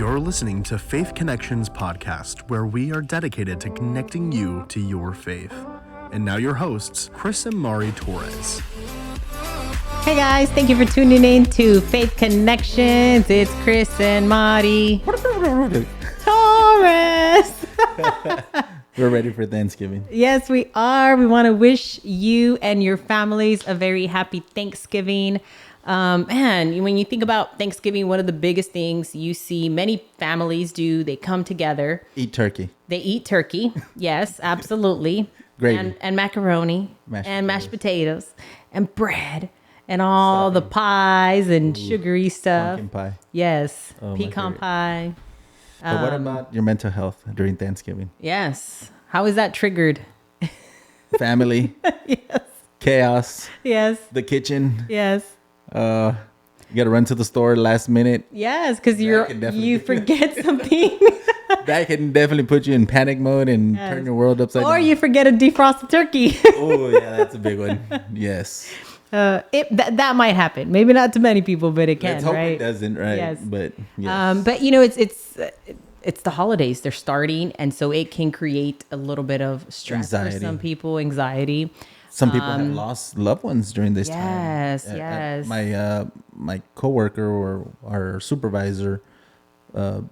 You're listening to Faith Connections podcast, where we are dedicated to connecting you to your faith. And now your hosts, Chris and Mari Torres. Hey guys, thank you for tuning in to Faith Connections. It's Chris and Mari Torres. We're ready for Thanksgiving. Yes, we are. We want to wish you and your families a very happy Thanksgiving. Man, when you think about Thanksgiving, one of the biggest things you see many families do, they come together. Eat turkey. They eat turkey. Yes, absolutely. Gravy. And macaroni. Mashed potatoes. And bread. And all the pies and sugary stuff. Pumpkin pie. Yes. Oh, Pecan pie. But what about your mental health during Thanksgiving? Yes. How is that triggered? Family. Yes. Chaos. Yes. The kitchen. Yes. You got to run to the store last minute. Yes, because you forget something. That can definitely put you in panic mode and turn your world upside down. Or you forget a defrosted turkey. Oh, yeah, that's a big one. Yes. That might happen. Maybe not to many people, but it can. Let's hope right? it doesn't, right? Yes. But yes. But you know, it's the holidays. They're starting, and so it can create a little bit of stress Anxiety. for some people, anxiety. Some people have lost loved ones during this time. Yes. My coworker or our supervisor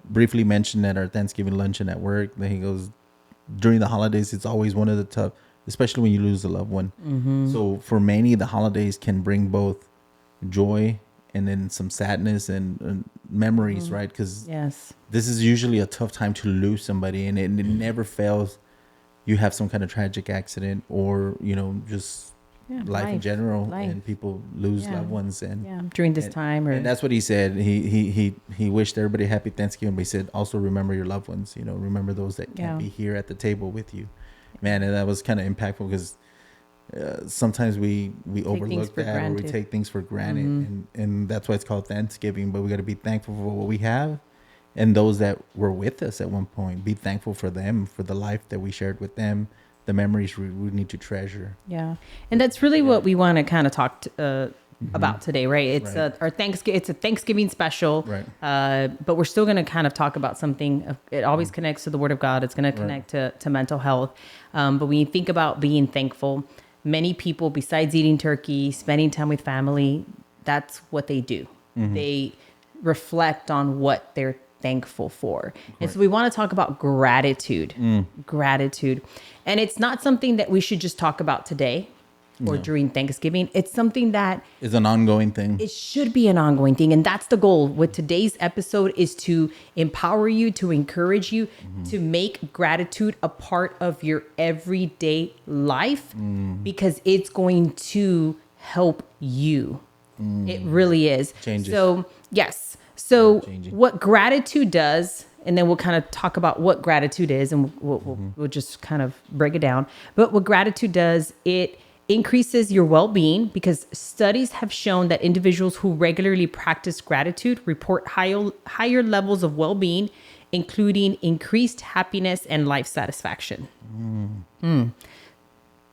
briefly mentioned at our Thanksgiving luncheon at work that he goes, during the holidays, it's always one of the tough, especially when you lose a loved one. Mm-hmm. So for many, the holidays can bring both joy and then some sadness and memories, right? Because this is usually a tough time to lose somebody, and it never fails. You have some kind of tragic accident, or just life in general, and people lose loved ones, and during this time, and that's what he said. He wished everybody happy Thanksgiving, but he said also remember your loved ones. Remember those that can't be here at the table with you, man. And that was kind of impactful because sometimes we overlook that, or we take things for granted, and that's why it's called Thanksgiving. But we got to be thankful for what we have. And those that were with us at one point, be thankful for them, for the life that we shared with them, the memories we need to treasure. Yeah. And that's really what we want to kind of talk about today, right? It's our Thanksgiving. It's a Thanksgiving special, right? But we're still going to kind of talk about something. It always connects to the Word of God. It's going to connect to mental health. But when you think about being thankful, many people, besides eating turkey, spending time with family, that's what they do. Mm-hmm. They reflect on what they're thankful for. And so we want to talk about gratitude. Gratitude. And it's not something that we should just talk about today or during Thanksgiving. It's something that is an ongoing thing. It should be an ongoing thing. And that's the goal with today's episode, is to empower you, to encourage you, to make gratitude a part of your everyday life, because it's going to help you. It really is. Changes. So, yes. So what gratitude does, and then we'll kind of talk about what gratitude is, and we'll just kind of break it down. But what gratitude does, it increases your well-being, because studies have shown that individuals who regularly practice gratitude report higher levels of well-being, including increased happiness and life satisfaction.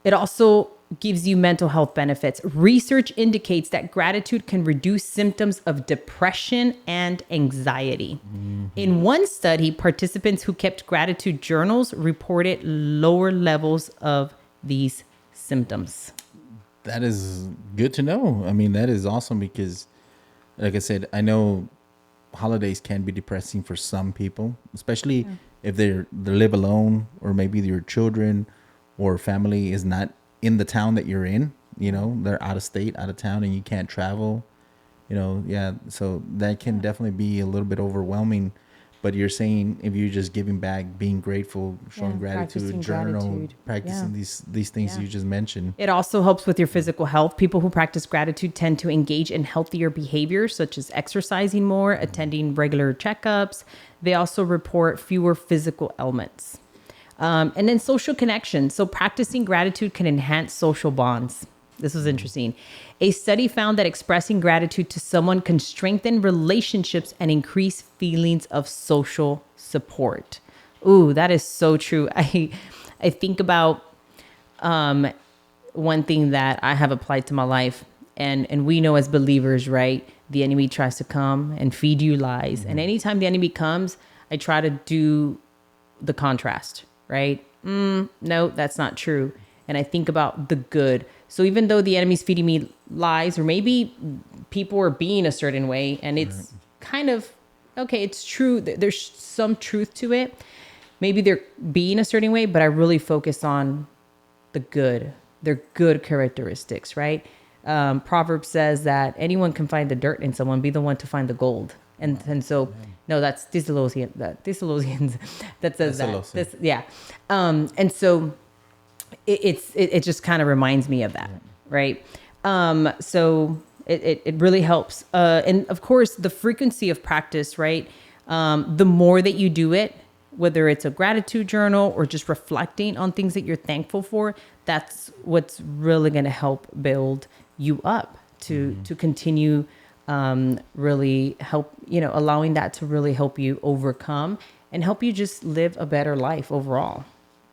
It also gives you mental health benefits. Research indicates that gratitude can reduce symptoms of depression and anxiety. In one study, participants who kept gratitude journals reported lower levels of these symptoms. That is good to know. I mean, that is awesome, because like I said, I know holidays can be depressing for some people, especially if they live alone, or maybe your children or family is not in the town that you're in, they're out of state, out of town, and you can't travel, so that can definitely be a little bit overwhelming. But you're saying if you're just giving back, being grateful, showing gratitude, journal, practicing these things you just mentioned. It also helps with your physical health. People who practice gratitude tend to engage in healthier behaviors, such as exercising more, attending regular checkups. They also report fewer physical ailments. And then social connection. So practicing gratitude can enhance social bonds. This was interesting. A study found that expressing gratitude to someone can strengthen relationships and increase feelings of social support. Ooh, that is so true. I think about one thing that I have applied to my life. And we know as believers, right, the enemy tries to come and feed you lies. And anytime the enemy comes, I try to do the contrast, right? No, that's not true. And I think about the good. So even though the enemy's feeding me lies, or maybe people are being a certain way, and it's kind of, okay, it's true. There's some truth to it. Maybe they're being a certain way, but I really focus on the good, their good characteristics, right? Proverbs says that anyone can find the dirt in someone, be the one to find the gold. And so, no, that's Thessalonians that says that. This, yeah. And so it just kind of reminds me of that, right? So it really helps. And of course, the frequency of practice, right? The more that you do it, whether it's a gratitude journal or just reflecting on things that you're thankful for, that's what's really going to help build you up to continue really help, allowing that to really help you overcome and help you just live a better life overall,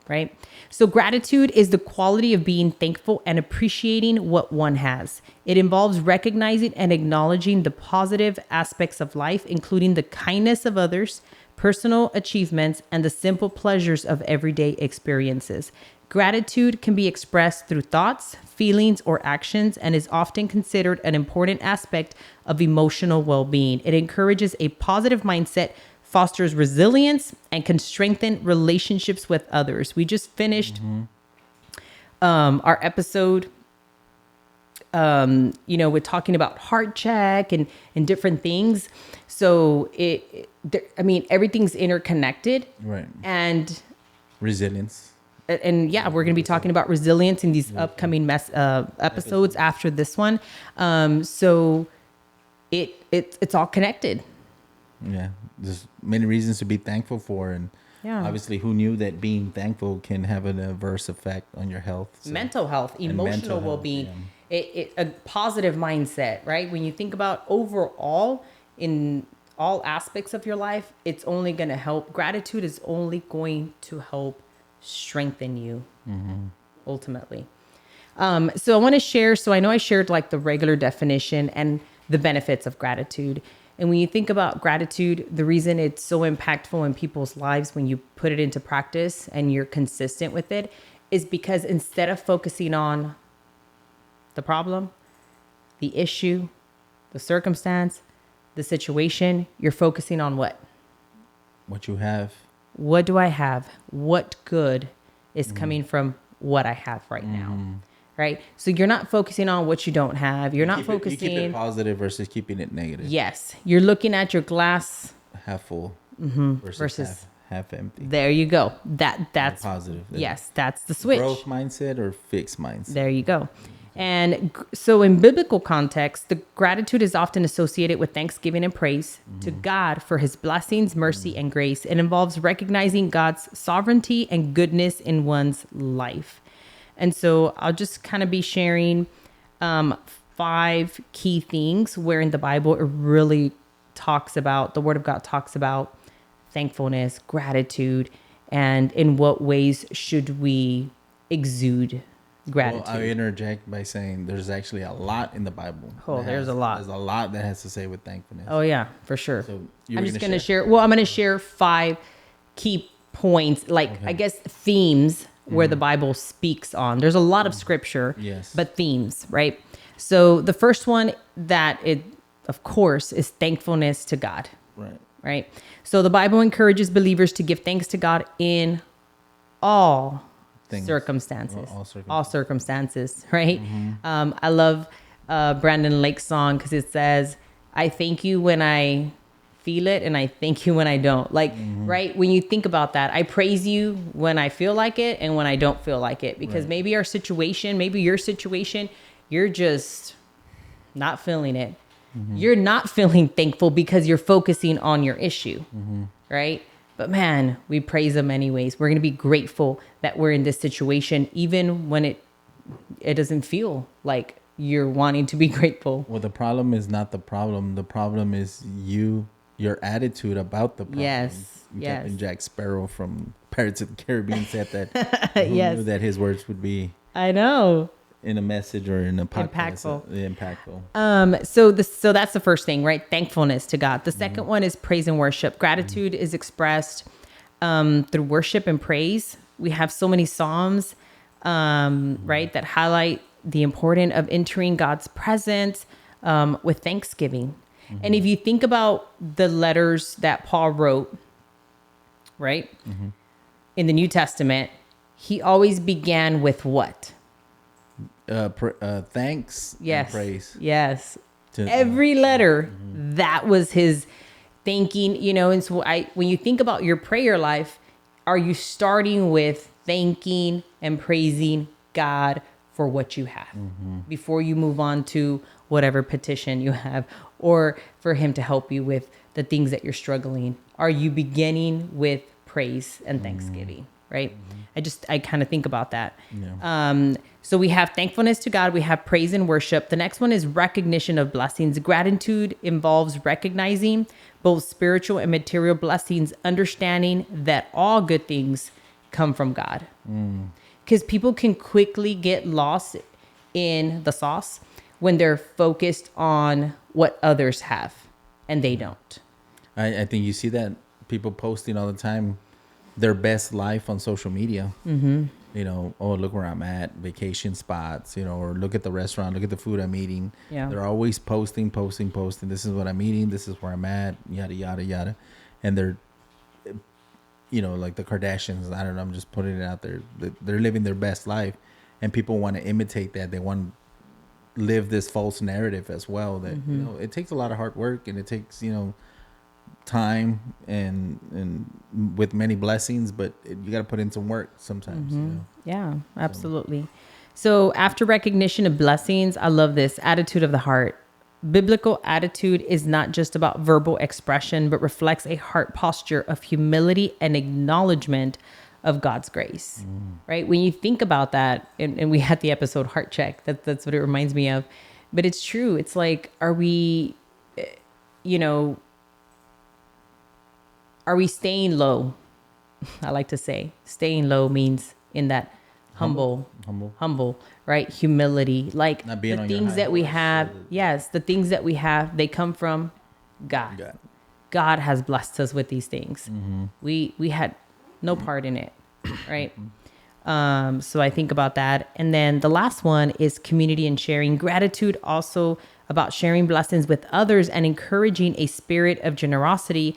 right? So gratitude is the quality of being thankful and appreciating what one has. It involves recognizing and acknowledging the positive aspects of life, including the kindness of others, personal achievements, and the simple pleasures of everyday experiences. Gratitude can be expressed through thoughts, feelings, or actions, and is often considered an important aspect of emotional well-being. It encourages a positive mindset, fosters resilience, and can strengthen relationships with others. We just finished our episode, we're talking about heart check and different things. So everything's interconnected, Right. And Resilience. And yeah, we're going to be talking about resilience in these upcoming episodes after this one. So it's all connected. Yeah, there's many reasons to be thankful for, and obviously, who knew that being thankful can have an adverse effect on your health, mental health, emotional well-being, a positive mindset, right? When you think about overall in all aspects of your life, it's only going to help. Gratitude is only going to help strengthen you ultimately. So I want to share, so I know I shared like the regular definition and the benefits of gratitude. And when you think about gratitude, the reason it's so impactful in people's lives when you put it into practice and you're consistent with it is because instead of focusing on the problem, the issue, the circumstance, the situation, you're focusing on what? What you have. What do I have? What good is coming from what I have right now? Right? So you're not focusing on what you don't have. You're not focusing. You keep it positive versus keeping it negative. Yes. You're looking at your glass Half full versus half empty. There you go. That's positive. Yes, that's the switch. Growth mindset or fixed mindset. There you go. And so in biblical context, the gratitude is often associated with thanksgiving and praise to God for his blessings, mercy, and grace. It involves recognizing God's sovereignty and goodness in one's life. And so I'll just kind of be sharing 5 key things where in the Bible it really talks about, the Word of God talks about thankfulness, gratitude, and in what ways should we exude gratitude. Well, I interject by saying there's actually a lot in the Bible. Oh, there's a lot. There's a lot that has to say with thankfulness. Oh yeah, for sure. So I'm just going to share. Well, I'm going to share 5 key points, I guess themes where the Bible speaks on. There's a lot of scripture, Yes. but themes, right? So the first one that of course, is thankfulness to God. Right. So the Bible encourages believers to give thanks to God in all circumstances. All circumstances, right? I love Brandon Lake's song because it says, I thank you when I feel it and I thank you when I don't. Right? When you think about that, I praise you when I feel like it and when I don't feel like it. Because maybe your situation, you're just not feeling it. You're not feeling thankful because you're focusing on your issue, right? But man, we praise him anyways. We're going to be grateful that we're in this situation, even when it doesn't feel like you're wanting to be grateful. Well, the problem is not the problem. The problem is your attitude about the problem. Yes. Captain Jack Sparrow from Pirates of the Caribbean said that. Who knew that his words would be I know. in a message or in a podcast. Impactful. Impactful. So that's the first thing, right? Thankfulness to God. The second one is praise and worship. Gratitude is expressed through worship and praise. We have so many Psalms, right, that highlight the importance of entering God's presence with thanksgiving. And if you think about the letters that Paul wrote, right, in the New Testament, he always began with what? Thanks Yes. and praise. Yes. To- Every letter, that was his thanking, and so when you think about your prayer life, are you starting with thanking and praising God for what you have before you move on to whatever petition you have, or for him to help you with the things that you're struggling? Are you beginning with praise and thanksgiving, right? I kind of think about that. Yeah. So we have thankfulness to God, we have praise and worship. The next one is recognition of blessings. Gratitude involves recognizing both spiritual and material blessings, understanding that all good things come from God. Because people can quickly get lost in the sauce when they're focused on what others have and they don't. I think you see that people posting all the time their best life on social media. Oh, look where I'm at, vacation spots, or look at the restaurant, look at the food I'm eating. Yeah. They're always posting. This is what I'm eating. This is where I'm at, yada, yada, yada. And they're, like the Kardashians, I don't know, I'm just putting it out there. They're living their best life, and people want to imitate that. They want to live this false narrative as well that, it takes a lot of hard work, and it takes, time and with many blessings, but you got to put in some work sometimes. Yeah, absolutely. So after recognition of blessings, I love this attitude of the heart. Biblical attitude is not just about verbal expression, but reflects a heart posture of humility and acknowledgement of God's grace, right? When you think about that, and we had the episode Heart Check, that's what it reminds me of. But it's true. It's like, are we staying low? I like to say staying low means in that humble, right? Humility, like Not being the on your things high that we horse, have. Yes. The things that we have, they come from God. God has blessed us with these things. We had no part in it. Right. So I think about that. And then the last one is community and sharing. Gratitude also about sharing blessings with others and encouraging a spirit of generosity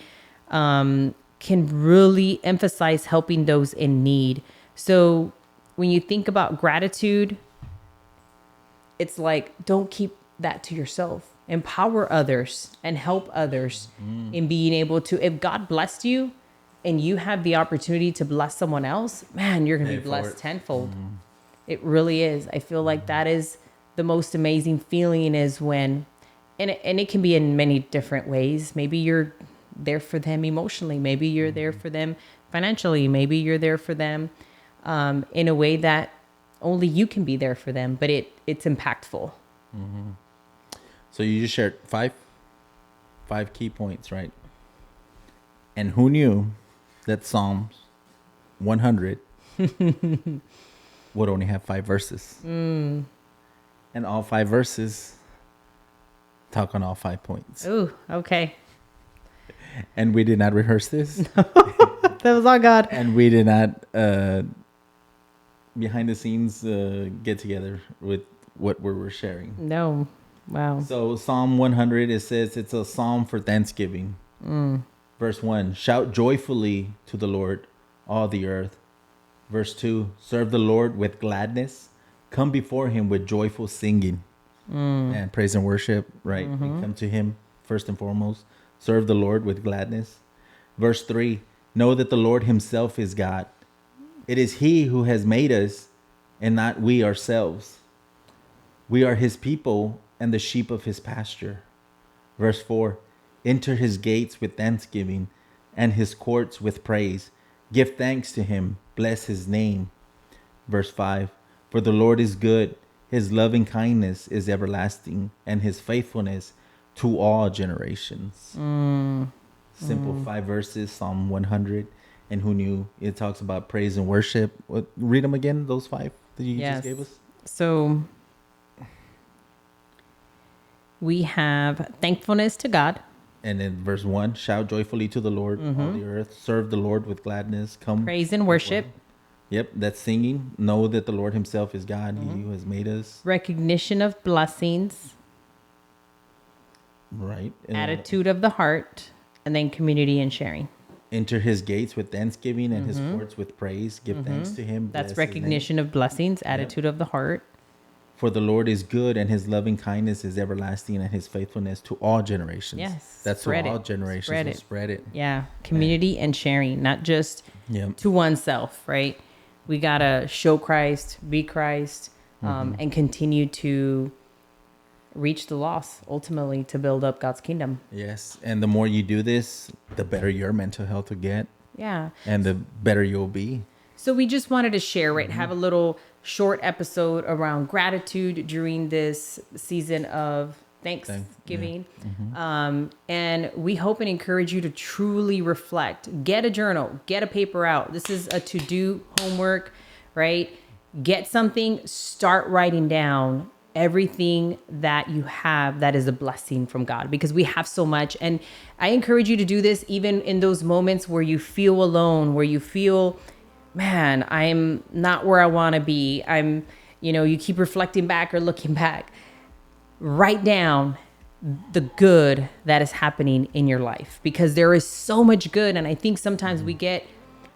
can really emphasize helping those in need. So when you think about gratitude, it's like, don't keep that to yourself. Empower others and help others in being able to, if God blessed you and you have the opportunity to bless someone else, man, you're going to be blessed tenfold. It really is. I feel like that is the most amazing feeling, is when, and it can be in many different ways. Maybe you're there for them emotionally. Maybe you're there for them financially. Maybe you're there for them in a way that only you can be there for them, but it's impactful. So you just shared five key points, right? And who knew that Psalms 100 would only have 5 verses? And all 5 verses talk on all 5 points. Ooh, okay. And we did not rehearse this. That was all God. And we did not behind the scenes get together with what we were sharing. No. Wow. So Psalm 100, it says it's a psalm for thanksgiving. Verse 1, shout joyfully to the Lord, all the earth. Verse 2, serve the Lord with gladness. Come before him with joyful singing. And praise and worship, right? We come to him first and foremost. Serve the Lord with gladness. Verse 3, know that the Lord himself is God. It is he who has made us and not we ourselves. We are his people and the sheep of his pasture. Verse 4, enter his gates with thanksgiving and his courts with praise. Give thanks to him. Bless his name. Verse 5, for the Lord is good. His loving kindness is everlasting, and his faithfulness to all generations. Simple 5 verses, Psalm 100. And who knew? It talks about praise and worship. Read them again, those 5 that you just gave us. So We have thankfulness to God. And in verse 1, shout joyfully to the Lord, all the earth. Serve the Lord with gladness. Come. Praise and worship. Yep, that's singing. Know that the Lord himself is God. He who has made us. Recognition of blessings. Right. And Attitude of the heart. And then community and sharing. enter his gates with thanksgiving and his courts with praise. Give thanks to him. That's Bless his name. recognition of blessings. Attitude of the heart. For the Lord is good, and his loving kindness is everlasting, and his faithfulness to all generations. Yes, That's spread to all it. generations. Spread So it. spread it. Yeah. Community and sharing, not just Yeah. to oneself, right? We got to show Christ, be Christ, and continue to reach the lost, ultimately to build up God's kingdom. Yes. And the more you do this, the better your mental health will get, Yeah. and the better you'll be. So we just wanted to share, right? Have a little short episode around gratitude during this season of Thanksgiving. And we hope and encourage you to truly reflect. Get a journal, get a paper out. This is a to-do homework, right? Get something, start writing down everything that you have that is a blessing from God, because we have so much. And I encourage you to do this even in those moments where you feel alone, where you feel, man, I'm not where I want to be. You keep reflecting back or looking back. Write down the good that is happening in your life, because there is so much good. And I think sometimes we get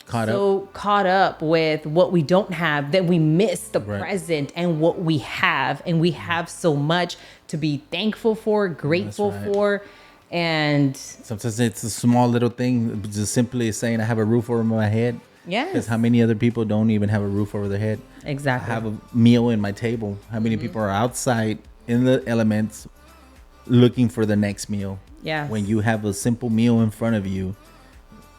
caught up with what we don't have that we miss the present and what we have. And we have so much to be thankful for, grateful for. And sometimes it's a small little thing, just simply saying I have a roof over my head. yes, Because how many other people don't even have a roof over their head? exactly. I have a meal in my table. How many people are outside in the elements looking for the next meal? Yes. When you have a simple meal in front of you,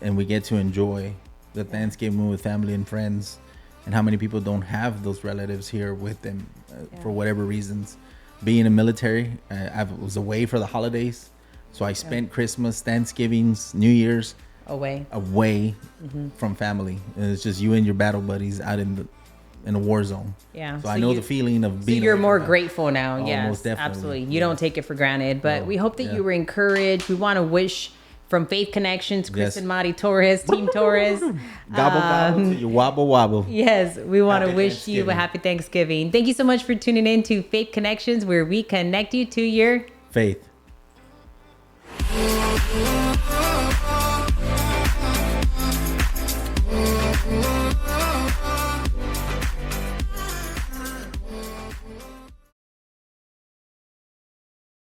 and we get to enjoy the Thanksgiving with family and friends, and how many people don't have those relatives here with them for whatever reasons. Being in the military, I was away for the holidays, so I spent Christmas, Thanksgivings, New Year's away. from family. And it's just you and your battle buddies out in a war zone. Yeah. So I know the feeling of So being. you're away more from grateful now. Oh, Yes, most definitely. absolutely. You don't take it for granted, but No. we hope that Yeah. you were encouraged. We want to wish from Faith Connections, Chris Yes. and Mari Torres, Team Torres. Gobble gobble to you wobble wobble. Yes, we want to Happy wish you a Thanksgiving. happy Thanksgiving. Thank you so much for tuning in to Faith Connections, where we connect you to your Faith.